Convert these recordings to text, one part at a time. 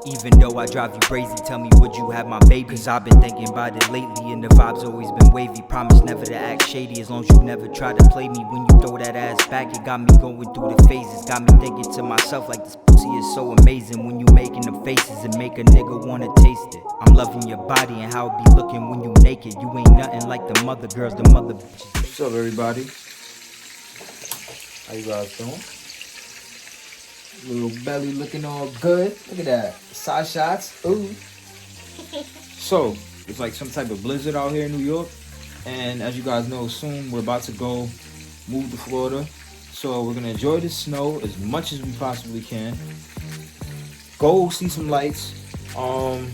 Even though I drive you crazy, tell me would you have my baby? Cause I've been thinking about it lately and the vibe's always been wavy. Promise never to act shady as long as you never try to play me. When you throw that ass back, it got me going through the phases. Got me thinking to myself like this pussy is so amazing. When you making the faces and make a nigga wanna taste it. I'm loving your body and how it be looking when you naked. You ain't nothing like the mother girls, the mother bitches. What's up, everybody? How you guys doing? Little belly looking all good. Look at that. Side shots. Ooh. So, it's like some type of blizzard out here in New York. And as you guys know, soon we're about to go move to Florida. So we're going to enjoy the snow as much as we possibly can. Go see some lights. I'm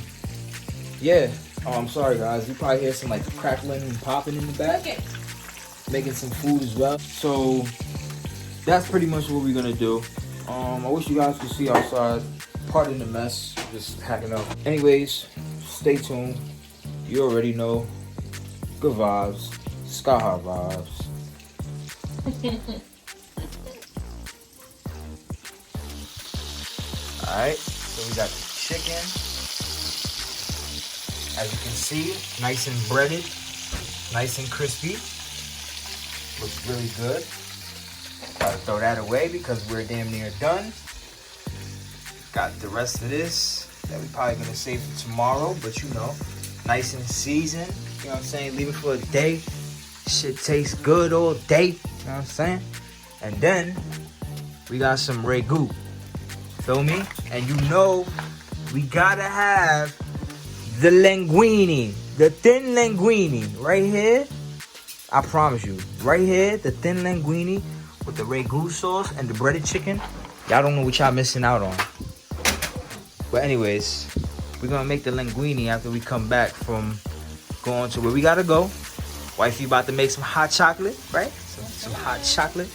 sorry guys. You probably hear some like crackling and popping in the back. Okay. Making some food as well. So that's pretty much what we're going to do. I wish you guys could see outside. Pardon the mess, just hacking up. Anyways, stay tuned. You already know. Good vibes. Sky high vibes. Alright, so we got the chicken. As you can see, nice and breaded. Nice and crispy. Looks really good. Gotta throw that away because we're damn near done. Got the rest of this that we probably gonna save for tomorrow, but you know, nice and seasoned. You know what I'm saying? Leave it for a day. Shit tastes good all day. You know what I'm saying? And then we got some ragu. Feel me? And you know, we gotta have the linguine, the thin linguine right here. I promise you, right here, the thin linguine with the ragu sauce and the breaded chicken. Y'all don't know what y'all missing out on. But anyways, we're gonna make the linguine after we come back from going to where we gotta go. Wifey about to make some hot chocolate, right? Some hot chocolate.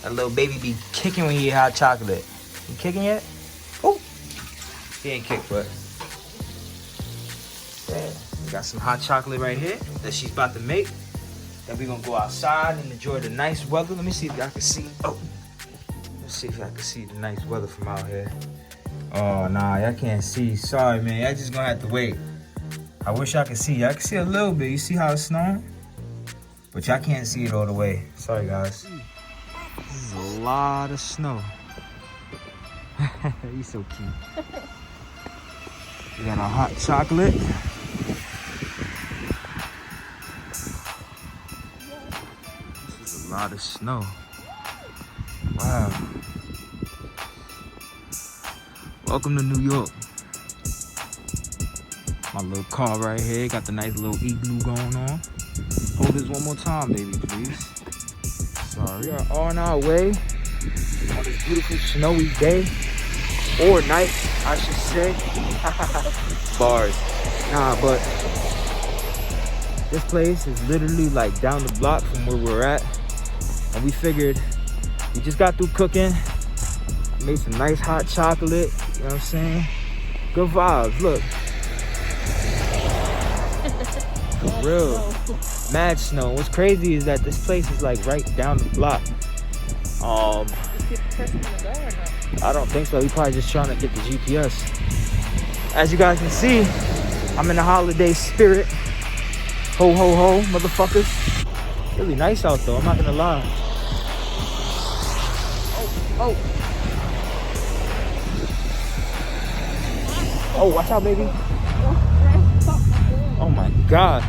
That little baby be kicking when he eat hot chocolate. You kicking yet? Oh, he ain't kicked, but yeah. We got some hot chocolate right here that she's about to make. Then we're gonna go outside and enjoy the nice weather. Let me see if y'all can see. Oh, let's see if y'all can see the nice weather from out here. Oh, nah, y'all can't see. Sorry, man. Y'all just gonna have to wait. I wish y'all could see. Y'all can see a little bit. You see how it's snowing? But y'all can't see it all the way. Sorry, guys. This is a lot of snow. He's so cute. We got our hot chocolate. A lot of snow. Wow. Welcome to New York. My little car right here. Got the nice little igloo going on. Hold this one more time, baby, please. Sorry. We are on our way on this beautiful snowy day. Or night, I should say. Bars. Nah, but this place is literally like down the block from where we're at. And we figured we just got through cooking, made some nice hot chocolate, you know what I'm saying? Good vibes, look. For real. Mad snow. What's crazy is that this place is like right down the block. I don't think so. He's probably just trying to get the GPS. As you guys can see, I'm in the holiday spirit. Ho, ho, ho, motherfuckers. Really nice out though, I'm not gonna lie. Oh. Oh, watch out, baby. Oh my God.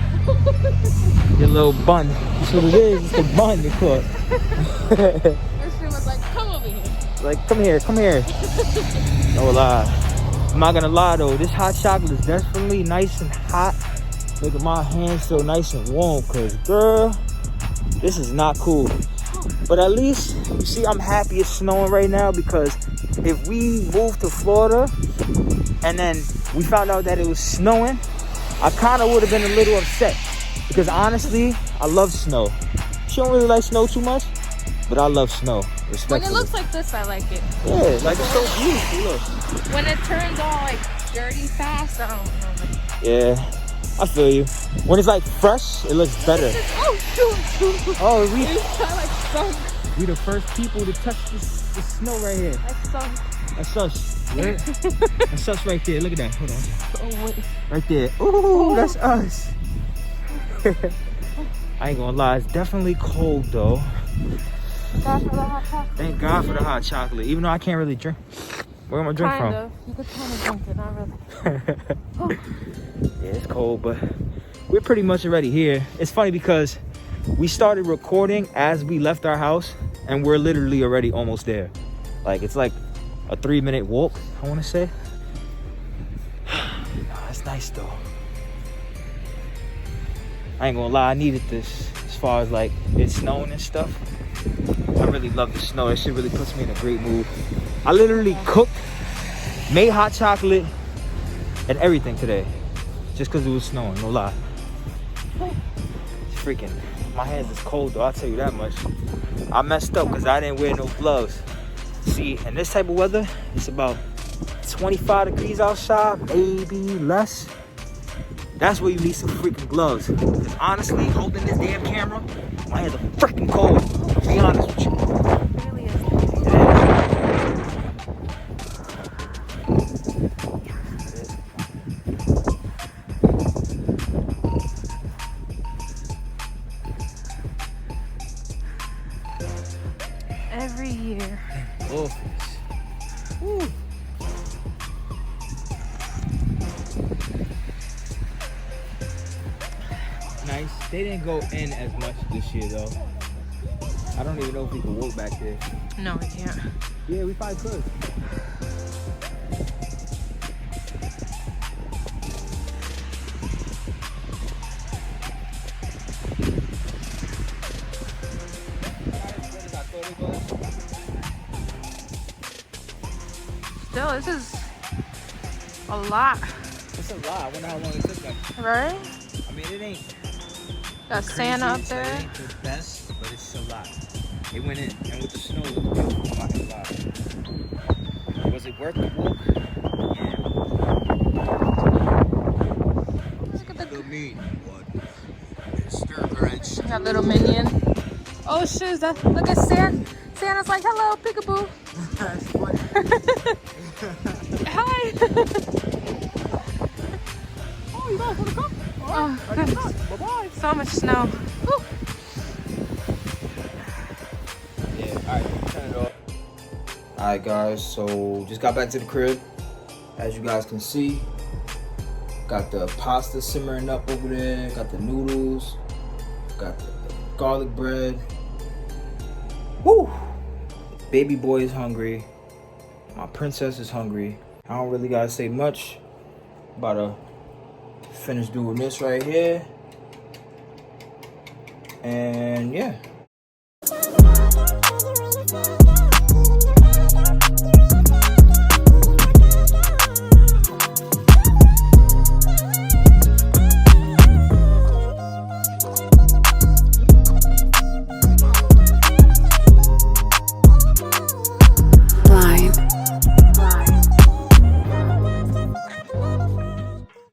Your little bun. That's what it is. It's the bun you caught. This shit was like, come over here. Like, come here. No lie. I'm not gonna lie though, this hot chocolate is definitely nice and hot. Making my hands feel nice and warm, cause girl, this is not cool. But at least, you see, I'm happy it's snowing right now, because if we moved to Florida and then we found out that it was snowing, I kind of would have been a little upset, because honestly, I love snow. She don't really like snow too much, but I love snow. When it looks like this, I like it. Yeah, like it's so beautiful. Look. When it turns all like dirty fast, I don't know. Yeah, I feel you. When it's like fresh, it looks better. Oh, we the first people to touch this snow right here. That's us. Where? That's us right there. Look at that. Hold on. Oh, wait. Right there. Ooh, that's us. I ain't gonna lie, it's definitely cold though. God for the hot chocolate. Thank God for the hot chocolate. Even though I can't really drink. Where am I drink Kind from? of. You could kind of drink it, not really. Yeah, it's cold, but we're pretty much already here. It's funny because we started recording as we left our house, and we're literally already almost there. Like, it's like a 3-minute walk, I want to say. Nah, it's nice though. I ain't gonna lie, I needed this as far as like it's snowing and stuff. I really love the snow. That shit really puts me in a great mood. I literally cooked, made hot chocolate, and everything today. Just because it was snowing, no lie. It's freaking, my hands is cold though, I'll tell you that much. I messed up because I didn't wear no gloves. See, in this type of weather, it's about 25 degrees outside, maybe less. That's where you need some freaking gloves. Because honestly, holding this damn camera, my hands are freaking cold. To be honest with you. It really is. Every year. Oh. Woo. Nice. They didn't go in as much this year though. I don't even know if we could walk back there. No, I can't. Yeah, we probably could. Still, this is a lot, It's a lot. I wonder how long it took them. right? I mean, it ain't Got Santa up crazy, there. It ain't the best, but it's a lot. It went in, and with the snow, it was beautiful. I'm not gonna lie. Was it worth the walk? Yeah. Look at the Little mean. What? Stir wrench. that little minion. Oh shoes! That look at Santa. Santa's like, hello, peekaboo. Hi. Oh, you guys want to come? Oh goodness. Bye-bye. So much snow. Woo. Yeah, alright, turn it off. Alright guys, so just got back to the crib. As you guys can see, got the pasta simmering up over there, got the noodles, got the garlic bread. Woo! Baby boy is hungry. My princess is hungry. I don't really gotta say much. About to finish doing this right here. And yeah.